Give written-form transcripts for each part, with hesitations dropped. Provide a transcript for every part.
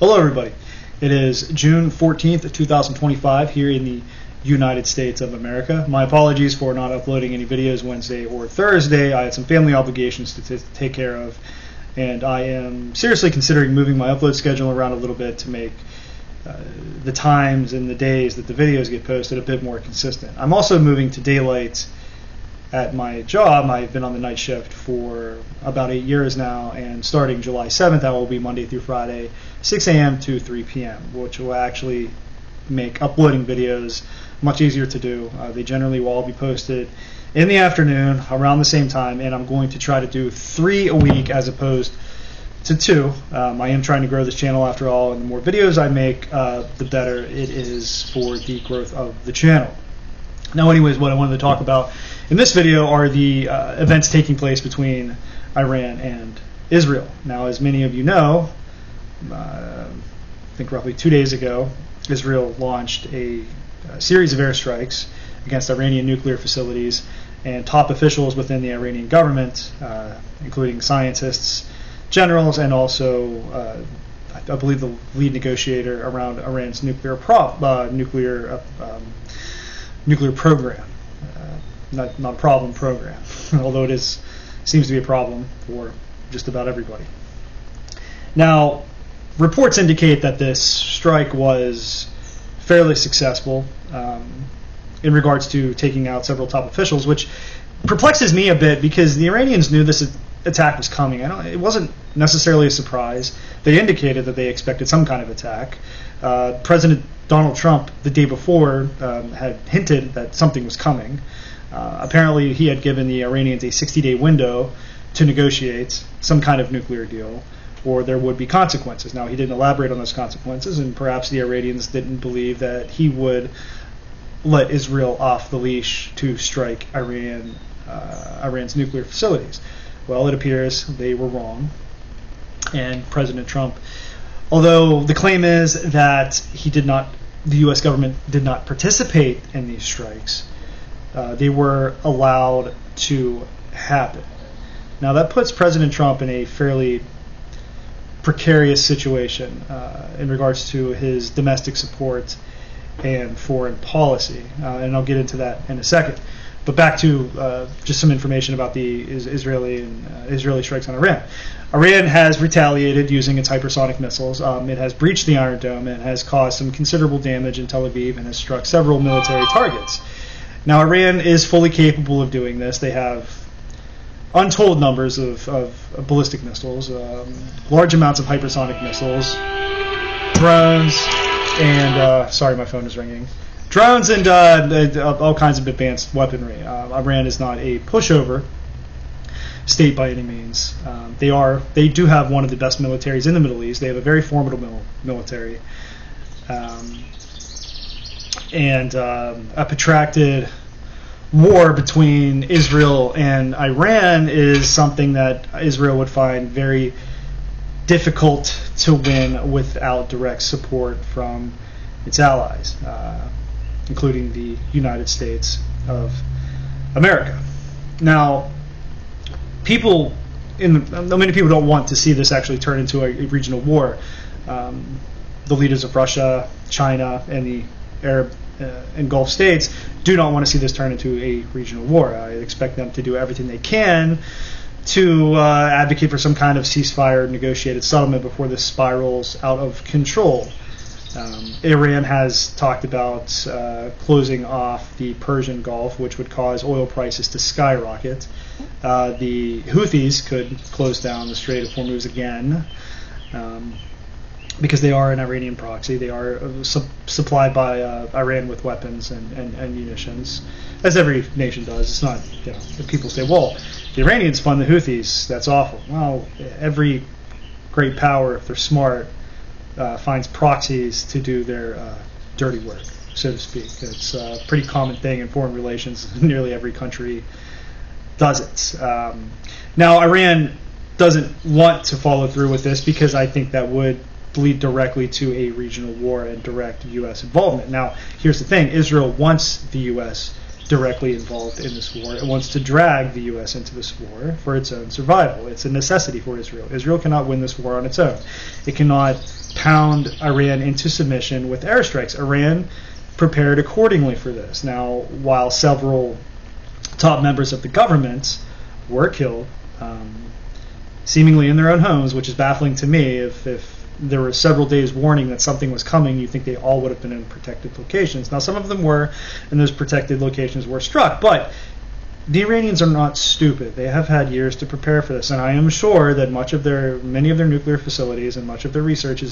Hello everybody. It is June 14th, 2025 here in the United States of America. My apologies for not uploading any videos Wednesday or Thursday. I had some family obligations to take care of, and I am seriously considering moving my upload schedule around a little bit to make the times and the days that the videos get posted a bit more consistent. I'm also moving to daylight at my job. I've been on the night shift for about 8 years now, and starting July 7th, that will be Monday through Friday, 6 a.m. to 3 p.m., which will actually make uploading videos much easier to do. They generally will all be posted in the afternoon around the same time, and I'm going to try to do 3 a week as opposed to 2. I am trying to grow this channel after all, and the more videos I make, the better it is for the growth of the channel. Now anyways, what I wanted to talk about in this video are the events taking place between Iran and Israel. Now, as many of you know, I think roughly 2 days ago, Israel launched a series of airstrikes against Iranian nuclear facilities, and top officials within the Iranian government, including scientists, generals, and also I believe the lead negotiator around Iran's nuclear program. Not a problem program, although it seems to be a problem for just about everybody. Now, reports indicate that this strike was fairly successful in regards to taking out several top officials, which perplexes me a bit because the Iranians knew this attack was coming. It wasn't necessarily a surprise. They indicated that they expected some kind of attack. President Donald Trump, the day before, had hinted that something was coming. Apparently, he had given the Iranians a 60-day window to negotiate some kind of nuclear deal, or there would be consequences. Now, he didn't elaborate on those consequences, and perhaps the Iranians didn't believe that he would let Israel off the leash to strike Iran's nuclear facilities. Well, it appears they were wrong, and President Trump, although the claim is that the U.S. government did not participate in these strikes, they were allowed to happen. Now, that puts President Trump in a fairly precarious situation in regards to his domestic support and foreign policy, and I'll get into that in a second. But back to just some information about the Israeli strikes on Iran. Iran has retaliated using its hypersonic missiles. It has breached the Iron Dome and has caused some considerable damage in Tel Aviv and has struck several military targets. Now, Iran is fully capable of doing this. They have untold numbers of ballistic missiles, large amounts of hypersonic missiles, drones, and sorry, my phone is ringing. Drones and all kinds of advanced weaponry. Iran is not a pushover state by any means. They do have one of the best militaries in the Middle East. They have a very formidable military. And a protracted war between Israel and Iran is something that Israel would find very difficult to win without direct support from its allies, including the United States of America. Now, many people don't want to see this actually turn into a regional war. The leaders of Russia, China, and the Arab and Gulf states do not want to see this turn into a regional war. I expect them to do everything they can to advocate for some kind of ceasefire, negotiated settlement before this spirals out of control. Iran has talked about closing off the Persian Gulf, which would cause oil prices to skyrocket. The Houthis could close down the Strait of Hormuz again, because they are an Iranian proxy. They are supplied by Iran with weapons and munitions, as every nation does. It's not, if people say, well, the Iranians fund the Houthis, that's awful. Well, every great power, if they're smart, finds proxies to do their dirty work, so to speak. It's a pretty common thing in foreign relations. Nearly every country does it. Now, Iran doesn't want to follow through with this because I think that would lead directly to a regional war and direct U.S. involvement. Now, here's the thing. Israel wants the U.S. directly involved in this war. It wants to drag the U.S. into this war for its own survival. It's a necessity for Israel. Israel cannot win this war on its own. It cannot pound Iran into submission with airstrikes. Iran prepared accordingly for this. Now, while several top members of the government were killed, seemingly in their own homes, which is baffling to me. If there were several days warning that something was coming, you think they all would have been in protected locations. Now, some of them were, and those protected locations were struck, but the Iranians are not stupid. They have had years to prepare for this, and I am sure that many of their nuclear facilities and much of their research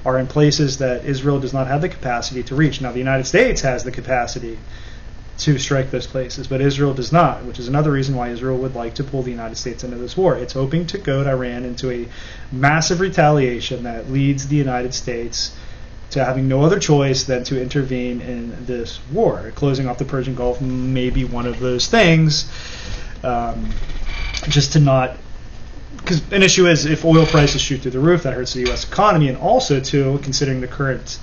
are in places that Israel does not have the capacity to reach. Now, the United States has the capacity to strike those places, but Israel does not, which is another reason why Israel would like to pull the United States into this war. It's hoping to goad Iran into a massive retaliation that leads the United States to having no other choice than to intervene in this war. Closing off the Persian Gulf may be one of those things, just to not... Because an issue is if oil prices shoot through the roof, that hurts the U.S. economy, and also, too, considering the current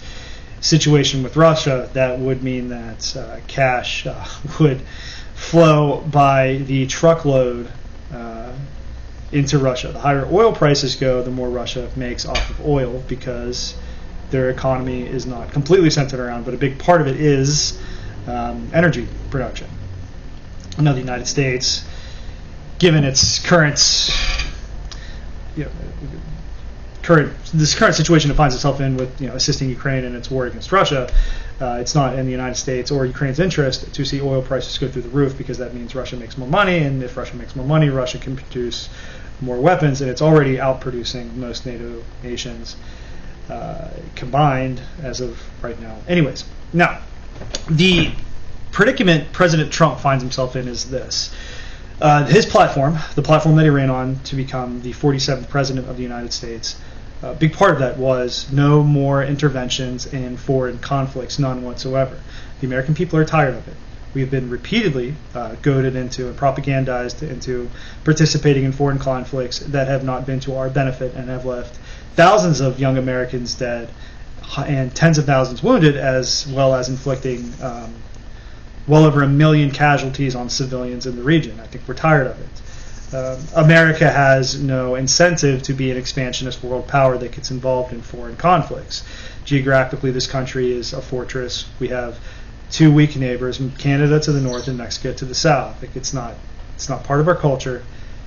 situation with Russia, that would mean that cash would flow by the truckload into Russia. The higher oil prices go, the more Russia makes off of oil, because their economy is not completely centered around, but a big part of it is energy production. Now, the United States, given its current situation it finds itself in with assisting Ukraine in its war against Russia, it's not in the United States or Ukraine's interest to see oil prices go through the roof, because that means Russia makes more money, and if Russia makes more money, Russia can produce more weapons, and it's already outproducing most NATO nations combined as of right now. Anyways, now, the predicament President Trump finds himself in is this. His platform, the platform that he ran on to become the 47th president of the United States, a big part of that was no more interventions in foreign conflicts, none whatsoever. The American people are tired of it. We've been repeatedly goaded into and propagandized into participating in foreign conflicts that have not been to our benefit and have left thousands of young Americans dead and tens of thousands wounded, as well as inflicting well over 1 million casualties on civilians in the region. I think we're tired of it. America has no incentive to be an expansionist world power that gets involved in foreign conflicts. Geographically, this country is a fortress. We have two weak neighbors, Canada to the north and Mexico to the south. It's not part of our culture.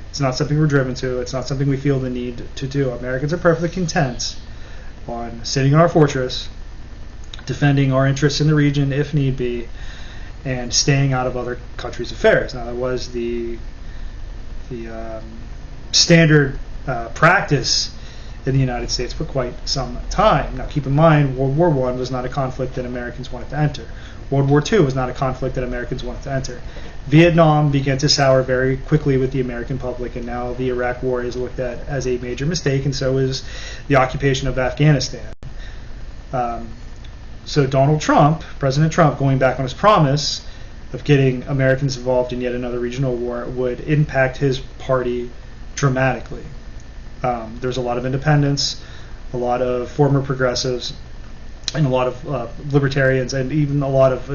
It's not something we're driven to. It's not something we feel the need to do. Americans are perfectly content on sitting in our fortress, defending our interests in the region if need be, and staying out of other countries' affairs. Now, that was the standard practice in the United States for quite some time. Now, keep in mind, World War I was not a conflict that Americans wanted to enter. World War II was not a conflict that Americans wanted to enter. Vietnam began to sour very quickly with the American public, and now the Iraq War is looked at as a major mistake, and so is the occupation of Afghanistan. So Donald Trump, President Trump, going back on his promise of getting Americans involved in yet another regional war, would impact his party dramatically. There's a lot of independents, a lot of former progressives, and a lot of libertarians, and even a lot of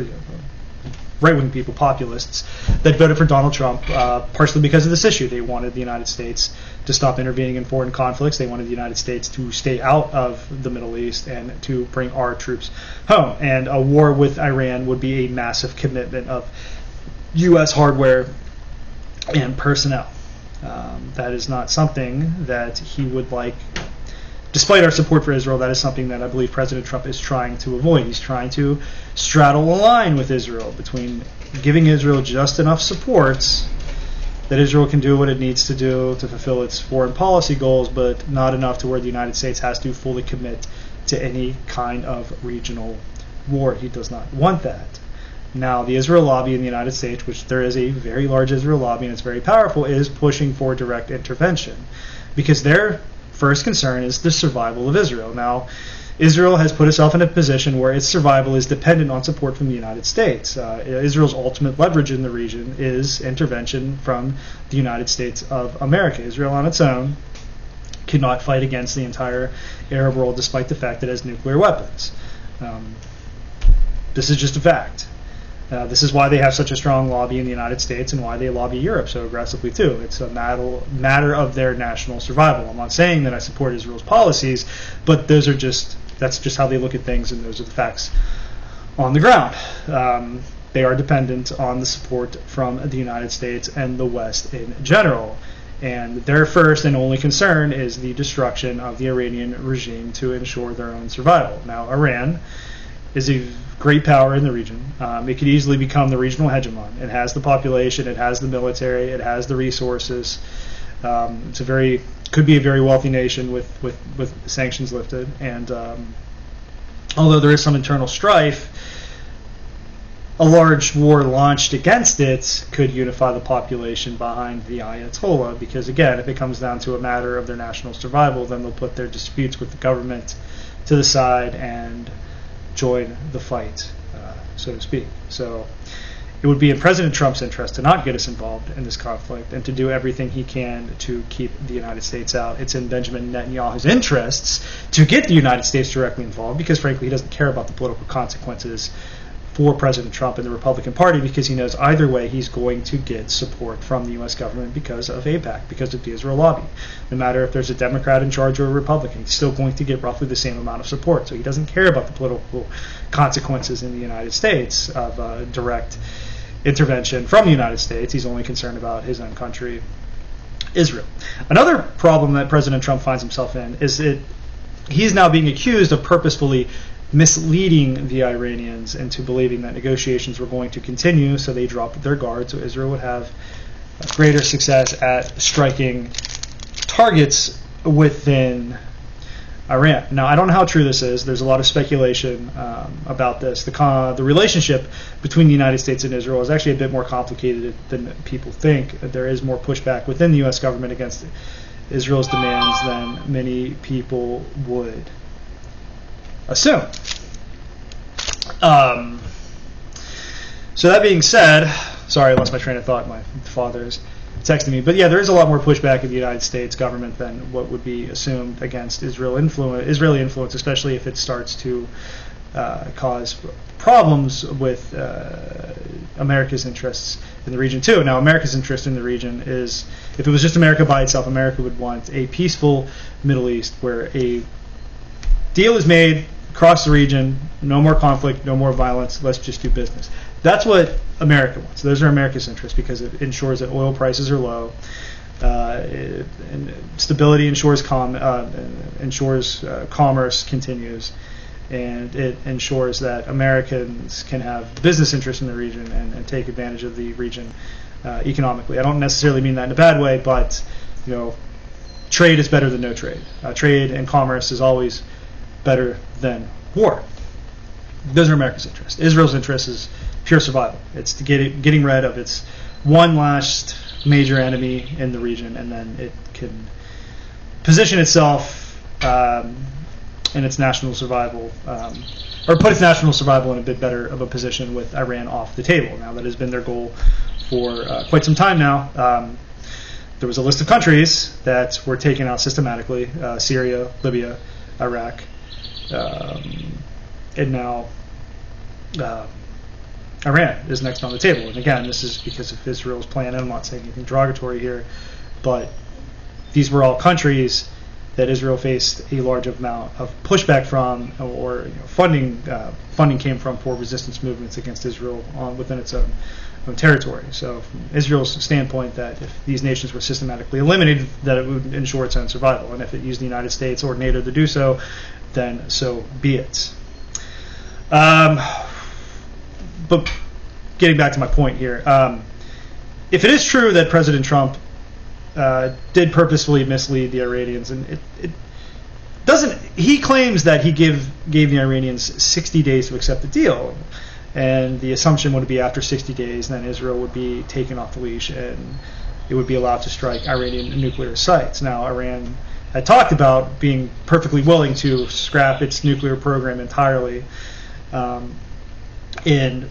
right-wing people, populists, that voted for Donald Trump, partially because of this issue. They wanted the United States to stop intervening in foreign conflicts. They wanted the United States to stay out of the Middle East and to bring our troops home. And a war with Iran would be a massive commitment of U.S. hardware and personnel. That is not something that he would like. Despite our support for Israel, that is something that I believe President Trump is trying to avoid. He's trying to straddle a line with Israel between giving Israel just enough support that Israel can do what it needs to do to fulfill its foreign policy goals, but not enough to where the United States has to fully commit to any kind of regional war. He does not want that. Now, the Israel lobby in the United States, which there is a very large Israel lobby and it's very powerful, is pushing for direct intervention because their first concern is the survival of Israel. Now, Israel has put itself in a position where its survival is dependent on support from the United States. Israel's ultimate leverage in the region is intervention from the United States of America. Israel on its own cannot fight against the entire Arab world despite the fact that it has nuclear weapons. This is just a fact. This is why they have such a strong lobby in the United States and why they lobby Europe so aggressively too. It's a matter of their national survival. I'm not saying that I support Israel's policies, but that's just how they look at things, and those are the facts on the ground. They are dependent on the support from the United States and the West in general. And their first and only concern is the destruction of the Iranian regime to ensure their own survival. Now, Iran is a great power in the region. It could easily become the regional hegemon. It has the population, it has the military, it has the resources. Could be a very wealthy nation with sanctions lifted. And although there is some internal strife, a large war launched against it could unify the population behind the Ayatollah, because again, if it comes down to a matter of their national survival, then they'll put their disputes with the government to the side and join the fight, so to speak. So it would be in President Trump's interest to not get us involved in this conflict and to do everything he can to keep the United States out. It's in Benjamin Netanyahu's interests to get the United States directly involved, because frankly he doesn't care about the political consequences for President Trump and the Republican Party, because he knows either way he's going to get support from the U.S. government because of AIPAC, because of the Israel lobby. No matter if there's a Democrat in charge or a Republican, he's still going to get roughly the same amount of support. So he doesn't care about the political consequences in the United States of direct intervention from the United States. He's only concerned about his own country, Israel. Another problem that President Trump finds himself in is that he's now being accused of purposefully misleading the Iranians into believing that negotiations were going to continue, so they dropped their guard, so Israel would have greater success at striking targets within Iran. Now, I don't know how true this is. There's a lot of speculation about this. The relationship between the United States and Israel is actually a bit more complicated than people think. There is more pushback within the U.S. government against Israel's demands than many people would assume. So that being said, sorry, I lost my train of thought. My father's texting me. But yeah, there is a lot more pushback in the United States government than what would be assumed against Israeli influence, especially if it starts to cause problems with America's interests in the region too. Now, America's interest in the region is, if it was just America by itself, America would want a peaceful Middle East where a deal is made across the region, no more conflict, no more violence, let's just do business. That's what America wants. Those are America's interests, because it ensures that oil prices are low, and stability ensures commerce continues, and it ensures that Americans can have business interests in the region and take advantage of the region economically. I don't necessarily mean that in a bad way, but trade is better than no trade. Trade and commerce is always better than war. Those are America's interests. Israel's interest is pure survival. It's getting rid of its one last major enemy in the region, and then it can position itself in its national survival, or put its national survival in a bit better of a position with Iran off the table. Now, that has been their goal for quite some time now. There was a list of countries that were taken out systematically: Syria, Libya, Iraq, and now Iran is next on the table. And again, this is because of Israel's plan. And I'm not saying anything derogatory here, but these were all countries that Israel faced a large amount of pushback from, or funding came from for resistance movements against Israel within its own territory. So from Israel's standpoint, that if these nations were systematically eliminated, that it would ensure its own survival. And if it used the United States or NATO to do so, then so be it. But getting back to my point here, if it is true that President Trump did purposefully mislead the Iranians, and it doesn't, he claims that he gave the Iranians 60 days to accept the deal, and the assumption would be after 60 days, then Israel would be taken off the leash and it would be allowed to strike Iranian nuclear sites. Now, Iran had talked about being perfectly willing to scrap its nuclear program entirely, and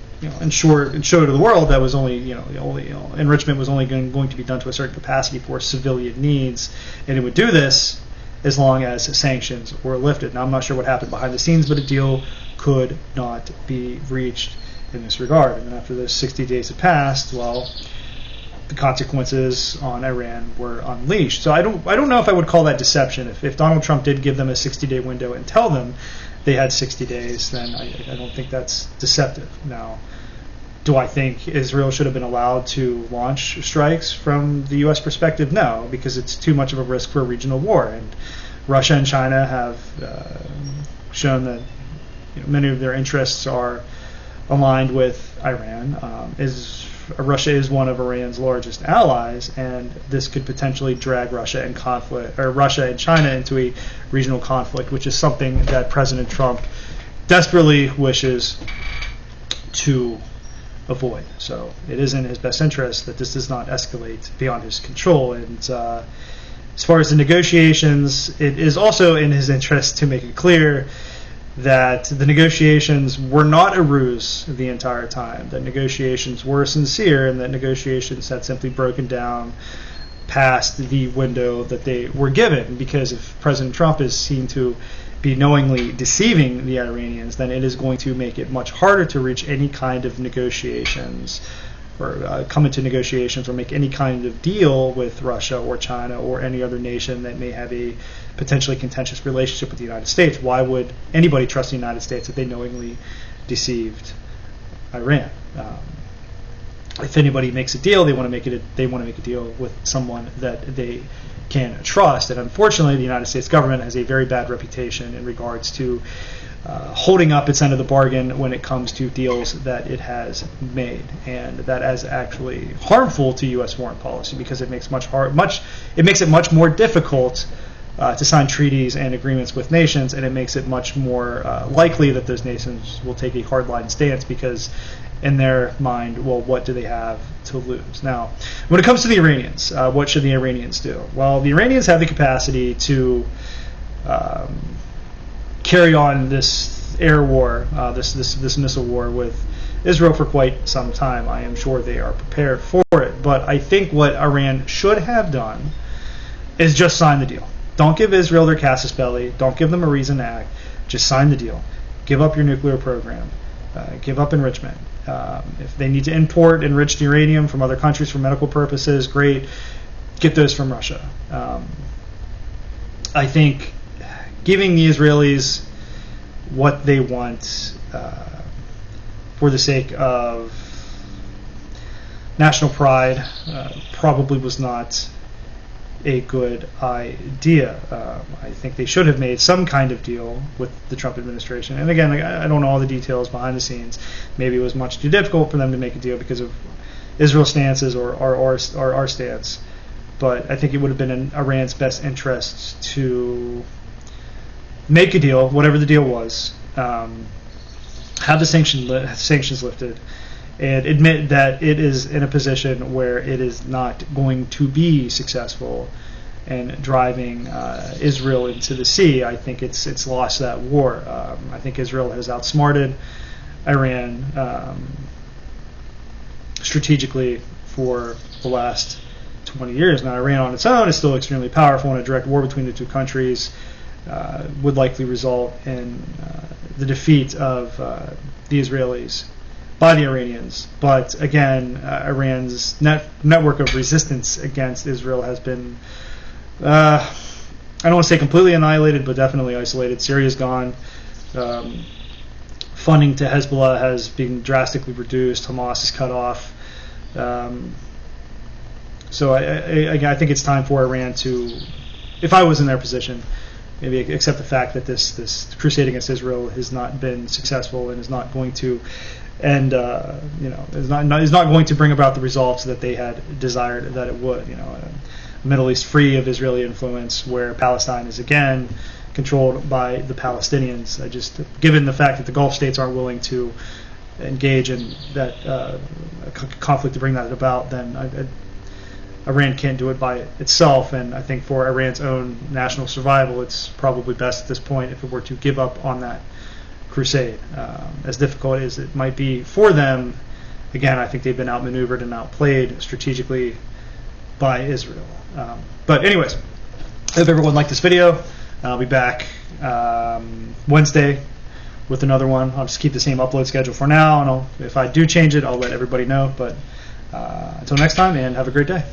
show to the world that was only enrichment was only going to be done to a certain capacity for civilian needs, and it would do this as long as sanctions were lifted. Now, I'm not sure what happened behind the scenes, but a deal could not be reached in this regard. And after those 60 days had passed, well, the consequences on Iran were unleashed. So I don't know if I would call that deception. If Donald Trump did give them a 60-day window and tell them they had 60 days, then I don't think that's deceptive. Now, do I think Israel should have been allowed to launch strikes from the U.S. perspective? No, because it's too much of a risk for a regional war. And Russia and China have shown that many of their interests are aligned with Iran. Russia is one of Iran's largest allies, and this could potentially drag Russia and China into a regional conflict, which is something that President Trump desperately wishes to avoid. So it is in his best interest that this does not escalate beyond his control. And as far as the negotiations, it is also in his interest to make it clear that the negotiations were not a ruse the entire time, that negotiations were sincere, and that negotiations had simply broken down past the window that they were given. Because if President Trump is seen to be knowingly deceiving the Iranians, then it is going to make it much harder to reach any kind of negotiations or come into negotiations or make any kind of deal with Russia or China or any other nation that may have a potentially contentious relationship with the United States. Why would anybody trust the United States if they knowingly deceived Iran? If anybody makes a deal, they want to make a deal with someone that they can trust. And unfortunately, the United States government has a very bad reputation in regards to holding up its end of the bargain when it comes to deals that it has made, and that is actually harmful to U.S. foreign policy because it makes it much more difficult to sign treaties and agreements with nations, and it makes it much more likely that those nations will take a hardline stance because in their mind, well, what do they have to lose? Now, when it comes to the Iranians, what should the Iranians do? Well, the Iranians have the capacity to carry on this air war, this missile war with Israel for quite some time. I am sure they are prepared for it. But I think what Iran should have done is just sign the deal. Don't give Israel their casus belli. Don't give them a reason to act. Just sign the deal. Give up your nuclear program. Give up enrichment. If they need to import enriched uranium from other countries for medical purposes, great. Get those from Russia. I think giving the Israelis what they want for the sake of national pride probably was not a good idea. I think they should have made some kind of deal with the Trump administration. And again, I don't know all the details behind the scenes. Maybe it was much too difficult for them to make a deal because of Israel's stances or our stance. But I think it would have been in Iran's best interests to make a deal, whatever the deal was, have the sanctions lifted, and admit that it is in a position where it is not going to be successful in driving Israel into the sea. I think it's lost that war. I think Israel has outsmarted Iran strategically for the last 20 years. Now, Iran on its own is still extremely powerful, and a direct war between the two countries would likely result in the defeat of the Israelis by the Iranians. But again, Iran's network of resistance against Israel has been, I don't want to say completely annihilated, but definitely isolated. Syria's gone. Funding to Hezbollah has been drastically reduced. Hamas is cut off. So I think it's time for Iran to, if I was in their position, maybe accept the fact that this crusade against Israel has not been successful and is not going to end, is not going to bring about the results that they had desired that it would. A Middle East free of Israeli influence, where Palestine is again controlled by the Palestinians. Given the fact that the Gulf states aren't willing to engage in that conflict to bring that about, then Iran can't do it by itself, and I think for Iran's own national survival, it's probably best at this point if it were to give up on that crusade. As difficult as it might be for them, again, I think they've been outmaneuvered and outplayed strategically by Israel. But anyways, I hope everyone liked this video. I'll be back Wednesday with another one. I'll just keep the same upload schedule for now, and if I do change it, I'll let everybody know. But until next time, and have a great day.